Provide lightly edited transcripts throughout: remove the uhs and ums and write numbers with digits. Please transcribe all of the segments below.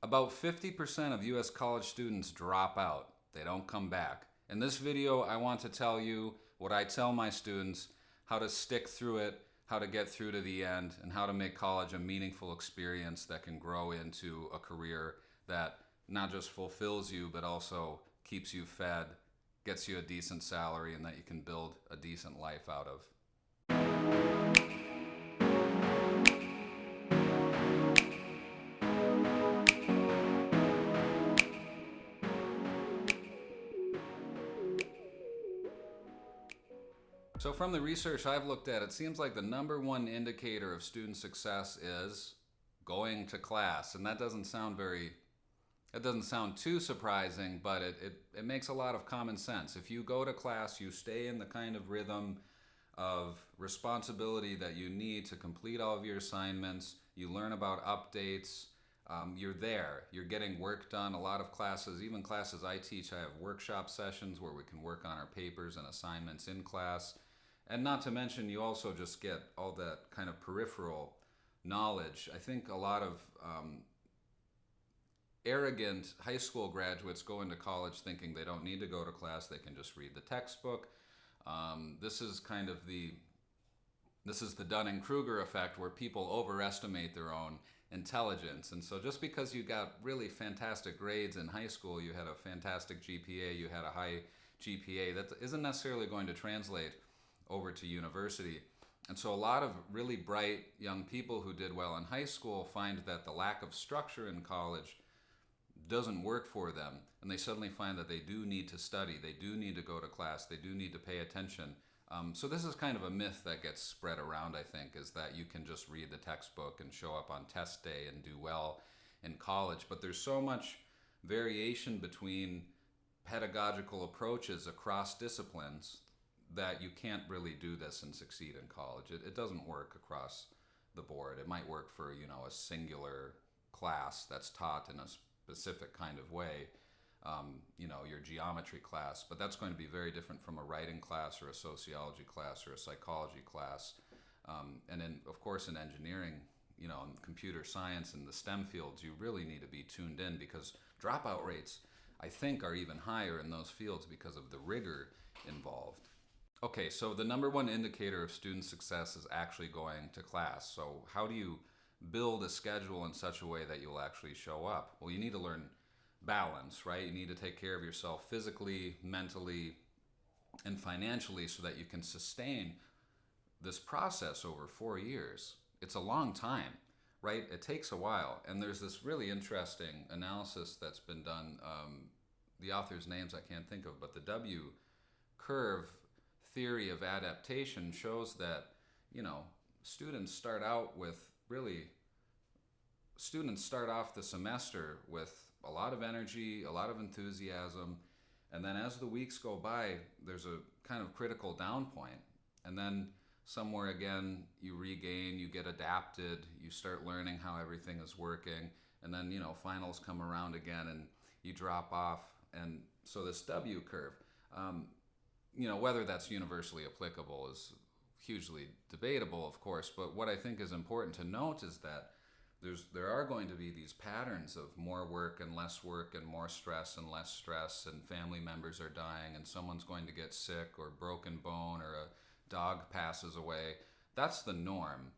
About 50% of US college students drop out. They don't come back. In this video, I want to tell you what I tell my students, how to stick through it, how to get through to the end, and how to make college a meaningful experience that can grow into a career that not just fulfills you, but also keeps you fed, gets you a decent salary, and that you can build a decent life out of. So from the research I've looked at, it seems like the number one indicator of student success is going to class. And that doesn't sound too surprising, but it makes a lot of common sense. If you go to class, you stay in the kind of rhythm of responsibility that you need to complete all of your assignments, you learn about updates, you're there, you're getting work done. A lot of classes, even classes I teach, I have workshop sessions where we can work on our papers and assignments in class. And not to mention, you also just get all that kind of peripheral knowledge. I think a lot of arrogant high school graduates go into college thinking they don't need to go to class, they can just read the textbook. This is the Dunning-Kruger effect, where people overestimate their own intelligence. And so just because you got really fantastic grades in high school, you had a fantastic GPA, you had a high GPA, that isn't necessarily going to translate over to university. And so a lot of really bright young people who did well in high school find that the lack of structure in college doesn't work for them, and they suddenly find that they do need to study, they do need to go to class, they do need to pay attention. So this is kind of a myth that gets spread around, I think, is that you can just read the textbook and show up on test day and do well in college. But there's so much variation between pedagogical approaches across disciplines that you can't really do this and succeed in college. It doesn't work across the board. It might work for, a singular class that's taught in a specific kind of way, your geometry class, but that's going to be very different from a writing class or a sociology class or a psychology class. And of course, in engineering, in computer science and the STEM fields, you really need to be tuned in, because dropout rates, I think, are even higher in those fields because of the rigor involved. Okay, so the number one indicator of student success is actually going to class. So how do you build a schedule in such a way that you'll actually show up? Well, you need to learn balance, right? You need to take care of yourself physically, mentally, and financially so that you can sustain this process over 4 years. It's a long time, right? It takes a while. And there's this really interesting analysis that's been done. The author's names I can't think of, but the W curve theory of adaptation shows that, students start off the semester with a lot of energy, a lot of enthusiasm, and then as the weeks go by, there's a kind of critical down point. And then somewhere again, you regain, you get adapted, you start learning how everything is working, and then, finals come around again and you drop off. And so this W curve, whether that's universally applicable is hugely debatable, of course, but what I think is important to note is that there are going to be these patterns of more work and less work, and more stress and less stress, and family members are dying, and someone's going to get sick, or broken bone, or a dog passes away. That's the norm.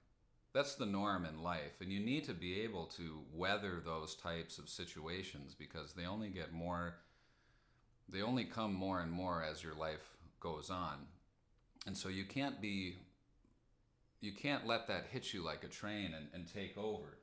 That's the norm in life, and you need to be able to weather those types of situations, because they only come more and more as your life goes on. And so you can't let that hit you like a train and take over.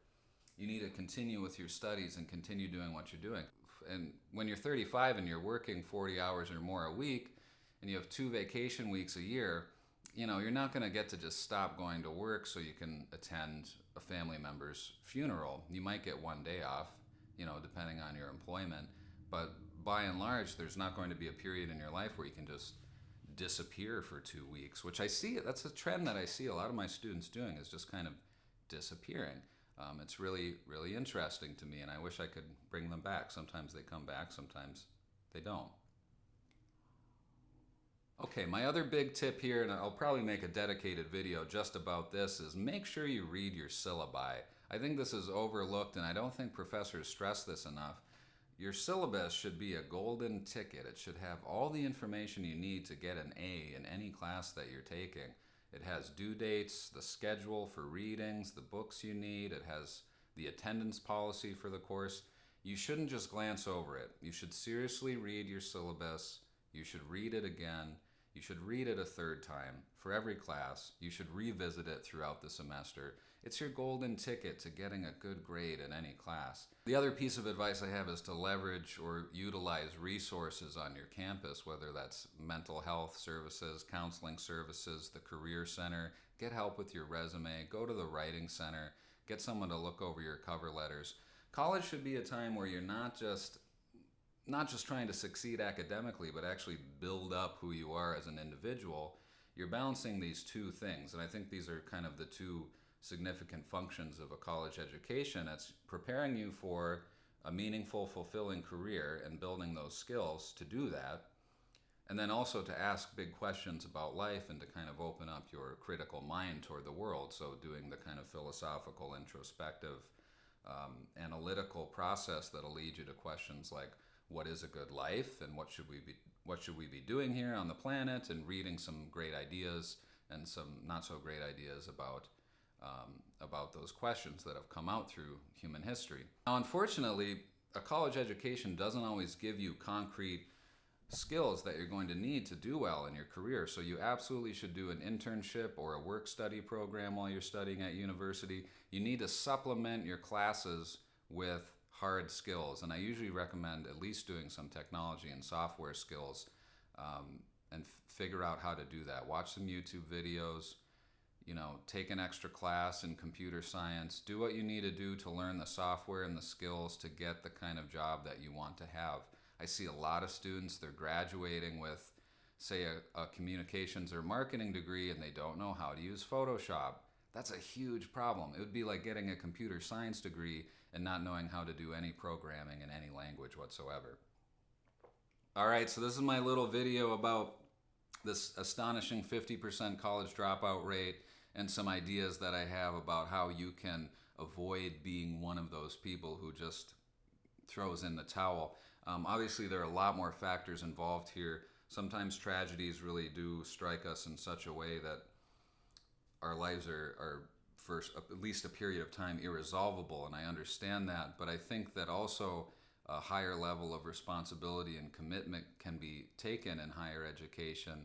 You need to continue with your studies and continue doing what you're doing. And when you're 35 and you're working 40 hours or more a week, and you have 2 vacation weeks a year, you're not going to get to just stop going to work so you can attend a family member's funeral. You might get 1 day off, depending on your employment. But by and large, there's not going to be a period in your life where you can just disappear for 2 weeks, which I see, that's a trend that I see a lot of my students doing, is just kind of disappearing. It's really, really interesting to me, and I wish I could bring them back. Sometimes they come back, sometimes they don't. Okay, my other big tip here, and I'll probably make a dedicated video just about this, is make sure you read your syllabi. I think this is overlooked, and I don't think professors stress this enough. Your syllabus should be a golden ticket. It should have all the information you need to get an A in any class that you're taking. It has due dates, the schedule for readings, the books you need. It has the attendance policy for the course. You shouldn't just glance over it. You should seriously read your syllabus. You should read it again. You should read it a third time for every class. You should revisit it throughout the semester. It's your golden ticket to getting a good grade in any class. The other piece of advice I have is to leverage or utilize resources on your campus, whether that's mental health services, counseling services, the career center. Get help with your resume. Go to the writing center. Get someone to look over your cover letters. College should be a time where you're not just trying to succeed academically, but actually build up who you are as an individual. You're balancing these two things, and I think these are kind of the two significant functions of a college education. It's preparing you for a meaningful, fulfilling career and building those skills to do that, and then also to ask big questions about life and to kind of open up your critical mind toward the world. So doing the kind of philosophical, introspective, analytical process that'll lead you to questions like, what is a good life, and what should we be doing here on the planet, and reading some great ideas and some not so great ideas about those questions that have come out through human history. Now, unfortunately, a college education doesn't always give you concrete skills that you're going to need to do well in your career. So you absolutely should do an internship or a work study program while you're studying at university. You need to supplement your classes with hard skills, and I usually recommend at least doing some technology and software skills, and figure out how to do that. Watch some YouTube videos, take an extra class in computer science, do what you need to do to learn the software and the skills to get the kind of job that you want to have. I see a lot of students, they're graduating with, say, a communications or marketing degree, and they don't know how to use Photoshop. That's a huge problem. It would be like getting a computer science degree and not knowing how to do any programming in any language whatsoever. All right, so this is my little video about this astonishing 50% college dropout rate and some ideas that I have about how you can avoid being one of those people who just throws in the towel. Obviously, there are a lot more factors involved here. Sometimes tragedies really do strike us in such a way that our lives are for at least a period of time irresolvable, and I understand that, but I think that also a higher level of responsibility and commitment can be taken in higher education.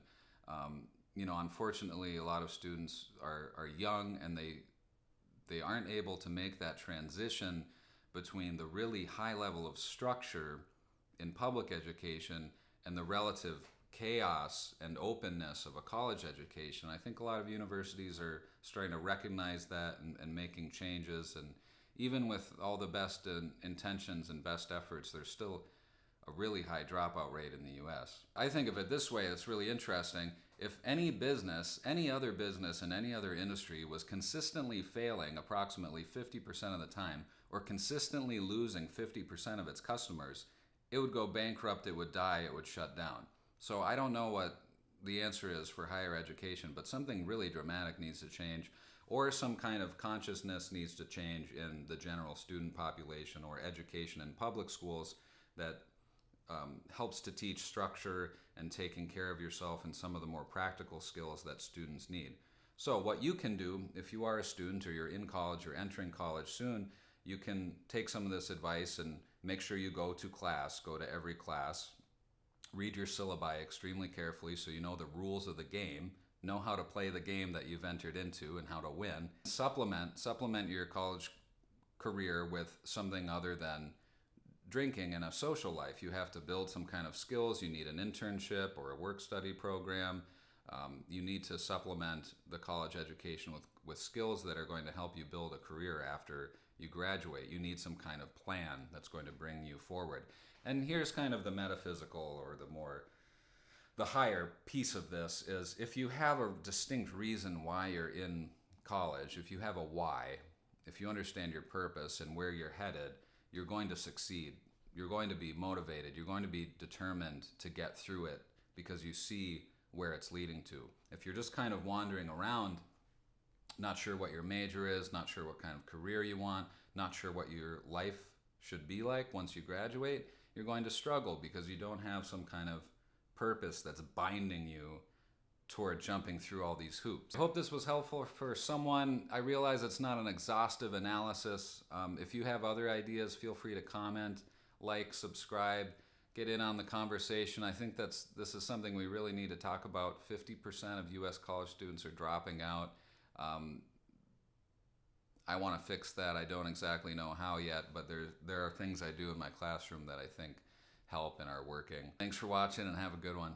Unfortunately, a lot of students are young, and they aren't able to make that transition between the really high level of structure in public education and the relative chaos and openness of a college education. I think a lot of universities are starting to recognize that and making changes, and even with all the best intentions and best efforts, there's still a really high dropout rate in the US. I think of it this way, it's really interesting. If any business, any other business in any other industry was consistently failing approximately 50% of the time, or consistently losing 50% of its customers, it would go bankrupt, it would die, it would shut down. So I don't know what the answer is for higher education, but something really dramatic needs to change, or some kind of consciousness needs to change in the general student population or education in public schools that helps to teach structure and taking care of yourself and some of the more practical skills that students need. So what you can do, if you are a student or you're in college or entering college soon, you can take some of this advice and make sure you go to class, go to every class, read your syllabi extremely carefully so you know the rules of the game, know how to play the game that you've entered into and how to win. Supplement your college career with something other than drinking and a social life. You have to build some kind of skills. You need an internship or a work study program. You need to supplement the college education with skills that are going to help you build a career after you graduate. You need some kind of plan that's going to bring you forward. And here's kind of the metaphysical or the higher piece of this is, if you have a distinct reason why you're in college, if you have a why, if you understand your purpose and where you're headed, you're going to succeed. You're going to be motivated. You're going to be determined to get through it because you see where it's leading to. If you're just kind of wandering around not sure what your major is, not sure what kind of career you want, not sure what your life should be like once you graduate, you're going to struggle because you don't have some kind of purpose that's binding you toward jumping through all these hoops. I hope this was helpful for someone. I realize it's not an exhaustive analysis. If you have other ideas, feel free to comment, like, subscribe, get in on the conversation. I think this is something we really need to talk about. 50% of U.S. college students are dropping out. I want to fix that. I don't exactly know how yet, but there are things I do in my classroom that I think help and are working. Thanks for watching and have a good one.